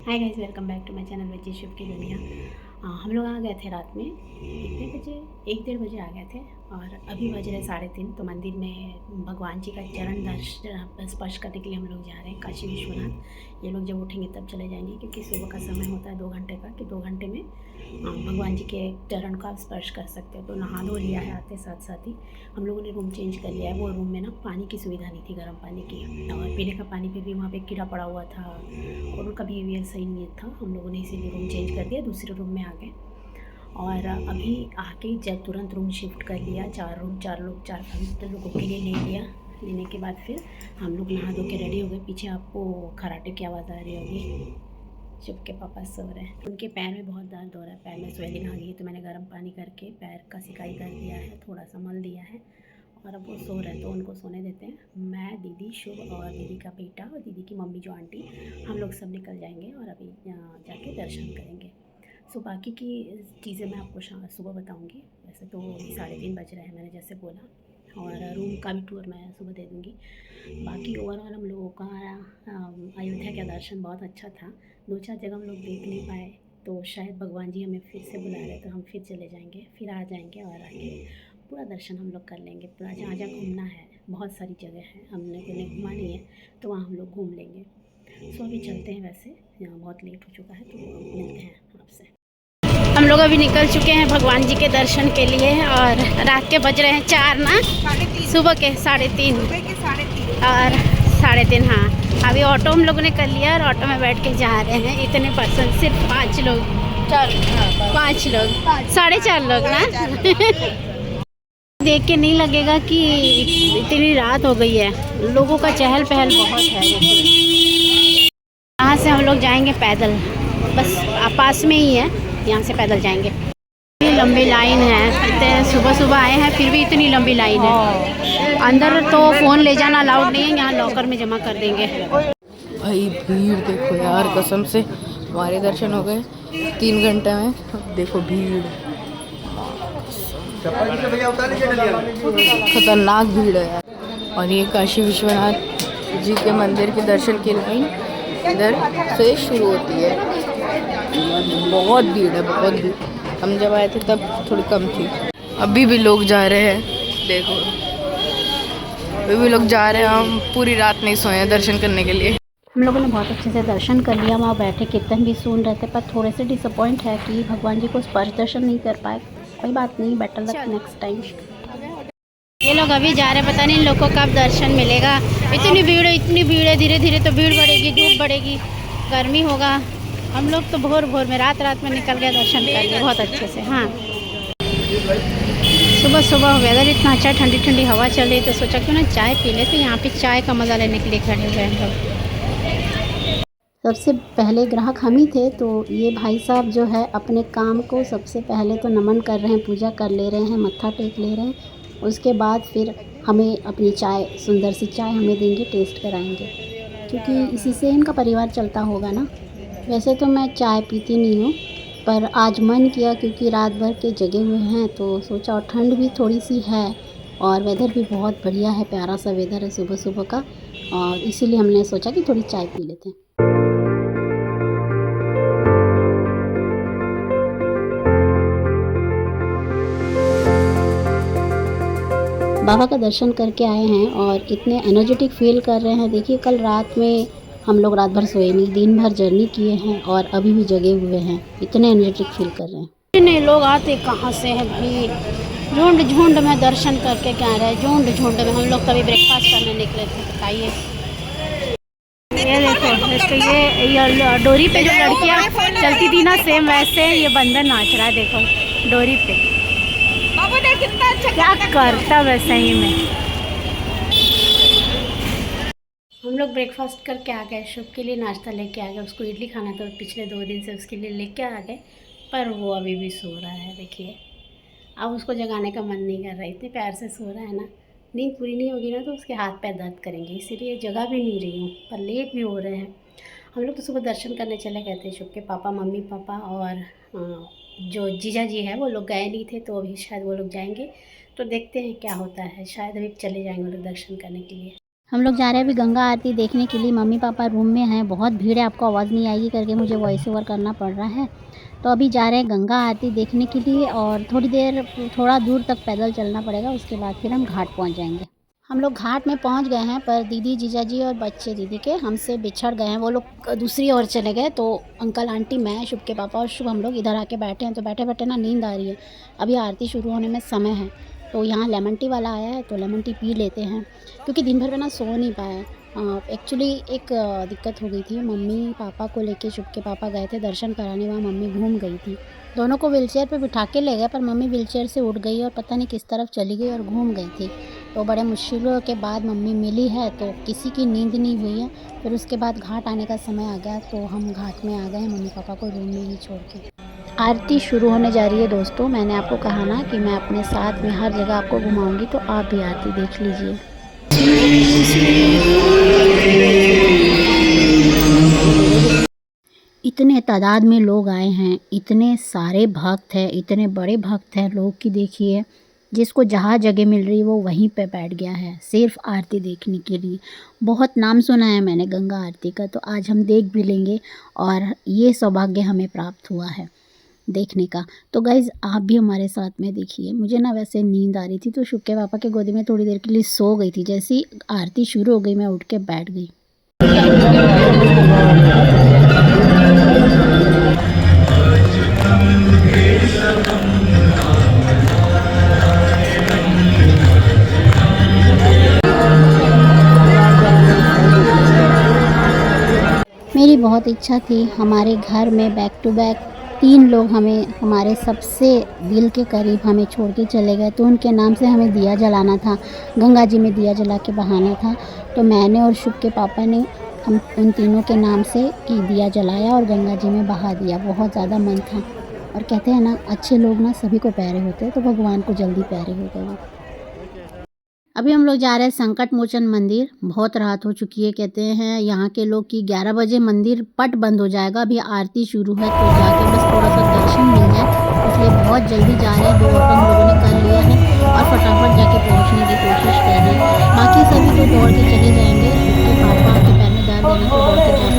Hi guys, welcome back to my channel बच्ची शुभ की दुनिया। हम लोग आ गए थे रात में कितने बजे, 1-1:30 बजे आ गए थे और अभी बज रहे 3:30। तो मंदिर में भगवान जी का चरण दर्शन स्पर्श करने के लिए हम लोग जा रहे हैं काशी विश्वनाथ। ये लोग जब उठेंगे तब चले जाएंगे, क्योंकि सुबह का समय होता है 2 घंटे का, कि 2 घंटे में भगवान जी के चरण का स्पर्श कर सकते हो। तो नहा धो लिया है, आते साथ साथ ही हम लोगों ने रूम चेंज कर लिया है। वो रूम में ना पानी की सुविधा नहीं थी, गर्म पानी की, और पीने का पानी पे भी वहाँ पे कीड़ा पड़ा हुआ था और उनका बिहेवियर सही नहीं था। हम लोगों ने इसीलिए रूम चेंज कर दिया, दूसरे रूम में आ गए। और अभी आके जब तुरंत रूम शिफ्ट कर लिया, 4-5 लोगों के लिए ले लिया। लेने के बाद फिर हम लोग नहा धो के रेडी हो गए। पीछे आपको खराटे की आवाज़ आ रही होगी, शुभ के पापा सो रहे हैं। उनके पैर में बहुत दर्द हो रहा है, पैर में स्वेलिंग आ गई है, तो मैंने गर्म पानी करके पैर का सिकाई कर दिया है, थोड़ा सा मल दिया है और अब वो सो रहे हैं, तो उनको सोने देते हैं। मैं, दीदी, शुभ और दीदी का बेटा और दीदी की मम्मी जो आंटी, हम लोग सब निकल जाएंगे और अभी जाके दर्शन करेंगे। सो बाकी की चीज़ें मैं आपको सुबह बताऊंगी। वैसे तो 3:30 बज रहे हैं, मैंने जैसे बोला, और रूम का भी टूर मैं सुबह दे दूँगी। बाकी ओवरऑल हम लोगों का अयोध्या का दर्शन बहुत अच्छा था। 2-4 जगह हम लोग देख नहीं पाए, तो शायद भगवान जी हमें फिर से बुला रहे, तो हम फिर चले जाएंगे, फिर आ जाएंगे और आके पूरा दर्शन हम लोग कर लेंगे। पूरा जहाँ जहाँ घूमना है, बहुत सारी जगह है, हमने को नहीं घुमा नहीं है, तो वहाँ हम लोग घूम लेंगे। सो अभी चलते हैं, वैसे यहाँ बहुत लेट हो चुका है, तो मिलते हैं आपसे। हम लोग अभी निकल चुके हैं भगवान जी के दर्शन के लिए, और रात के बज रहे हैं 4 ना, सुबह के 3:30 और 3:30। हाँ, अभी ऑटो हम लोगों ने कर लिया और ऑटो में बैठ के जा रहे हैं। इतने पर्सन, सिर्फ 5 लोग, 5 लोग, 4.5 लोग ना। देख के नहीं लगेगा कि इतनी रात हो गई है, लोगों का चहल पहल बहुत है। यहाँ से हम लोग जाएंगे पैदल, बस पास में ही है, यहाँ से पैदल जाएंगे। इतनी लंबी लाइन है, इतने सुबह सुबह आए हैं फिर भी इतनी लंबी लाइन है। अंदर तो फ़ोन ले जाना अलाउड नहीं है, यहाँ लॉकर में जमा कर देंगे। भाई भीड़ देखो यार, कसम से हमारे दर्शन हो गए 3 घंटे में। देखो भीड़, खतरनाक भीड़ है यार। और ये काशी विश्वनाथ जी के मंदिर के दर्शन की लाइन इधर से शुरू होती है। बहुत भीड़ है, बहुत भीड़। हम जब आए थे तब थोड़ी कम थी, अभी भी लोग जा रहे हैं। देखो अभी भी लोग जा रहे हैं। हम पूरी रात नहीं सोए हैं दर्शन करने के लिए। हम लोगों ने बहुत अच्छे से दर्शन कर लिया। वहाँ बैठे कीर्तन भी सुन रहे थे, पर थोड़े से डिसअपॉइंट है कि भगवान जी को स्पर्श दर्शन नहीं कर पाए। कोई बात नहीं, बेटर लक नेक्स्ट टाइम। ये लोग अभी जा रहे हैं, पता नहीं इन लोगों को कब दर्शन मिलेगा। इतनी भीड़ है, इतनी भीड़ है, धीरे धीरे तो भीड़ बढ़ेगी, धूप बढ़ेगी, गर्मी होगा। हम लोग तो भोर भोर में रात में निकल गए दर्शन कर लिए बहुत अच्छे से। हाँ, सुबह सुबह वेदर इतना अच्छा, ठंडी ठंडी हवा चल रही, तो सोचा क्यों ना चाय पी ले। तो यहाँ पे चाय का मज़ा लेने के लिए खड़े हुए हैं लोग। सबसे पहले ग्राहक हम ही थे, तो ये भाई साहब जो है अपने काम को सबसे पहले तो नमन कर रहे हैं, पूजा कर ले रहे हैं, मत्था टेक ले रहे हैं। उसके बाद फिर हमें अपनी चाय, सुंदर सी चाय हमें देंगे, टेस्ट कराएंगे, क्योंकि इसी से इनका परिवार चलता होगा ना। वैसे तो मैं चाय पीती नहीं हूँ, पर आज मन किया क्योंकि रात भर के जगे हुए हैं, तो सोचा, और ठंड भी थोड़ी सी है और वेदर भी बहुत बढ़िया है, प्यारा सा वेदर है सुबह सुबह का, और इसीलिए हमने सोचा कि थोड़ी चाय पी लेते हैं। बाबा का दर्शन करके आए हैं और इतने एनर्जेटिक फील कर रहे हैं। देखिए, कल रात में हम लोग रात भर सोए नहीं, दिन भर जर्नी किए हैं और अभी भी जगे हुए हैं, इतने एनर्जेटिक फील कर रहे हैं। इतने लोग आते कहाँ से हैं भाई, झुंड झुंड में दर्शन करके क्या रहे, झुंड झुंड में। हम लोग कभी ब्रेकफास्ट करने निकले थे, बताइए। ये देखो, ये डोरी पे जो लड़कियाँ चलती थी ना, सेम वैसे ये बंदर नाच रहा है, देखो डोरी पे। क्या करता वैसे ही में। हम लोग ब्रेकफास्ट करके आ गए, शुभ के लिए नाश्ता लेके आ गए। उसको इडली खाना था पिछले 2 दिन से, उसके लिए लेके आ गए, पर वो अभी भी सो रहा है। देखिए, अब उसको जगाने का मन नहीं कर रहा, इतने प्यार से सो रहा है ना। नींद पूरी नहीं होगी ना तो उसके हाथ पैर दर्द करेंगे, इसीलिए जगा भी नहीं रही हूँ, पर लेट भी हो रहे हैं। हम लोग तो सुबह दर्शन करने चले गए थे, शुभ के पापा, मम्मी पापा और जो जीजा जी है वो लोग गए नहीं थे, तो अभी शायद वो लोग जाएंगे। तो देखते हैं क्या होता है, शायद अभी चले जाएंगे वो लोग दर्शन करने के लिए। हम लोग जा रहे हैं अभी गंगा आरती देखने के लिए। मम्मी पापा रूम में हैं, बहुत भीड़ है, आपको आवाज़ नहीं आएगी करके मुझे वॉइस ओवर करना पड़ रहा है। तो अभी जा रहे हैं गंगा आरती देखने के लिए और थोड़ा दूर तक पैदल चलना पड़ेगा, उसके बाद फिर हम घाट पहुंच जाएंगे। हम लोग घाट में पहुंच गए हैं, पर दीदी जीजाजी और बच्चे दीदी के हमसे बिछड़ गए हैं, वो लोग दूसरी ओर चले गए। तो अंकल आंटी, मैं, शुभ के पापा और शुभ हम लोग इधर आके बैठे हैं। तो बैठे बैठे ना नींद आ रही है। अभी आरती शुरू होने में समय है, तो यहाँ लेमन टी वाला आया है, तो लेमन टी पी लेते हैं, क्योंकि दिन भर में ना सो नहीं पाए। एक्चुअली एक दिक्कत हो गई थी। मम्मी पापा को लेके शुभ के पापा गए थे दर्शन कराने, वहाँ मम्मी घूम गई थी। दोनों को व्हीलचेयर पे बिठा के ले गए, पर मम्मी व्हीलचेयर से उठ गई और पता नहीं किस तरफ चली गई और घूम गई थी। तो बड़े मुश्किलों के बाद मम्मी मिली है, तो किसी की नींद नहीं हुई है। फिर उसके बाद घाट आने का समय आ गया, तो हम घाट में आ गए मम्मी पापा को रूम में ही छोड़ के। आरती शुरू होने जा रही है दोस्तों। मैंने आपको कहा ना कि मैं अपने साथ में हर जगह आपको घुमाऊंगी, तो आप भी आरती देख लीजिए। इतने तादाद में लोग आए हैं, इतने सारे भक्त हैं, इतने बड़े भक्त हैं लोग की देखिए, जिसको जहाँ जगह मिल रही है वो वहीं पे बैठ गया है सिर्फ आरती देखने के लिए। बहुत नाम सुना है मैंने गंगा आरती का, तो आज हम देख भी लेंगे और ये सौभाग्य हमें प्राप्त हुआ है देखने का। तो गाइज़ आप भी हमारे साथ में देखिए। मुझे ना वैसे नींद आ रही थी, तो शुभ के पापा के गोदी में थोड़ी देर के लिए सो गई थी। जैसे ही आरती शुरू हो गई मैं उठ के बैठ गई। मेरी बहुत इच्छा थी हमारे घर में बैक टू बैक 3 लोग हमारे सबसे दिल के करीब हमें छोड़ के चले गए, तो उनके नाम से हमें दिया जलाना था, गंगा जी में दिया जला के बहाना था। तो मैंने और शुभ के पापा ने हम उन तीनों के नाम से दिया जलाया और गंगा जी में बहा दिया। बहुत ज़्यादा मन था, और कहते हैं ना अच्छे लोग ना सभी को प्यारे होते हैं, तो भगवान को जल्दी प्यारे हो गए। अभी हम लोग जा रहे हैं संकट मोचन मंदिर। बहुत रात हो चुकी है, कहते हैं यहाँ के लोग कि 11 बजे मंदिर पट बंद हो जाएगा। अभी आरती शुरू है, तो जाके बस थोड़ा सा दर्शन मिल जाए, इसलिए बहुत जल्दी जा रहे हैं। 2 ऑटो हम लोगों ने कर लिया है और फटाफट जाके पहुँचने की कोशिश कर रहे हैं। बाकी सभी तो दौड़ के चले जाएंगे, उसके पापा के पैर में दर्द देने को दौड़ के